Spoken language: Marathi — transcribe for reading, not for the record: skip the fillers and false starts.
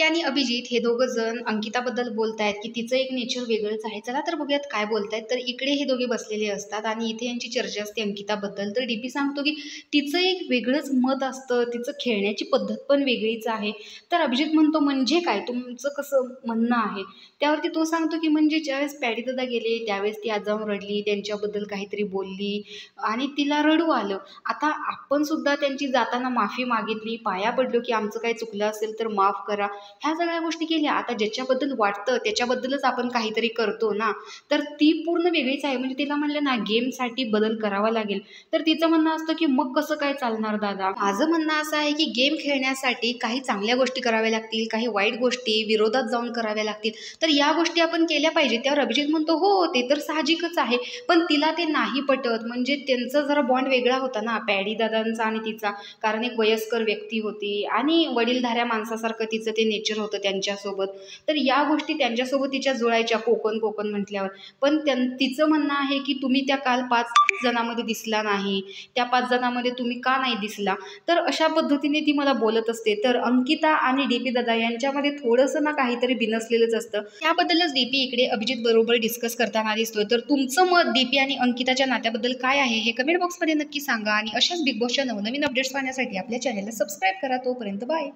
आणि अभिजित हे दोघं जण अंकिताबद्दल बोलतायत की तिचं एक नेचर वेगळंच आहे. चला तर बघूयात काय बोलतायत. तर इकडे हे दोघे बसलेले असतात आणि इथे यांची चर्चा असते अंकिताबद्दल. तर डीपी सांगतो की तिचं एक वेगळंच मत असतं, तिचं खेळण्याची पद्धत पण वेगळीच आहे. तर अभिजित म्हणतो म्हणजे काय, तुमचं कसं म्हणणं आहे? त्यावरती तो सांगतो की म्हणजे ज्यावेळेस पॅडीदादा गेले त्यावेळेस ती आज जाऊन रडली, त्यांच्याबद्दल काहीतरी बोलली आणि तिला रडू आलं. आता आपण सुद्धा त्यांची जाताना माफी मागितली, पाया पडलो की आमचं काही चुकलं असेल तर माफ करा. ह्या सगळ्या गोष्टी केल्या. आता ज्याच्याबद्दल वाटतं त्याच्याबद्दलच आपण काहीतरी करतो ना, तर ती पूर्ण वेगळीच आहे. म्हणजे तिला म्हणलं ना गेमसाठी बदल करावा लागेल, तर तिचं म्हणणं असतं की मग कसं काय चालणार दादा? माझं म्हणणं असं आहे की गेम खेळण्यासाठी काही चांगल्या गोष्टी कराव्या लागतील, काही वाईट गोष्टी विरोधात जाऊन कराव्या लागतील. तर या गोष्टी आपण केल्या पाहिजे. त्यावर अभिजित म्हणतो हो ते तर साहजिकच आहे, पण तिला ते नाही पटत. म्हणजे त्यांचा जरा बॉन्ड वेगळा होता ना पॅडी दादांचा आणि तिचा, कारण एक वयस्कर व्यक्ती होती आणि वडीलधाऱ्या माणसासारखं तिचं ते नेचर होतं त्यांच्यासोबत. तर या गोष्टी त्यांच्यासोबत तिच्या जुळायच्या कोकण कोकण म्हटल्यावर. पण तिचं म्हणणं आहे की तुम्ही त्या काल 5 जणांमध्ये दिसला नाही, त्या 5 जणांमध्ये तुम्ही का नाही दिसला? तर अशा पद्धतीने ती मला बोलत असते. तर अंकिता आणि डीपी दादा यांच्यामध्ये थोडंसं ना काहीतरी बिनसलेलंच असतं. त्याबद्दलच डीपी इकडे अभिजित बरोबर डिस्कस करताना दिसतोय. तर तुमचं मत डीपी आणि अंकिताच्या नात्याबद्दल काय आहे हे कमेंट बॉक्समध्ये नक्की सांगा आणि अशाच बिग बॉसच्या नवनवीन अपडेट्स पाहण्यासाठी आपल्या चॅनलला सबस्क्राईब करा. तोपर्यंत बाय.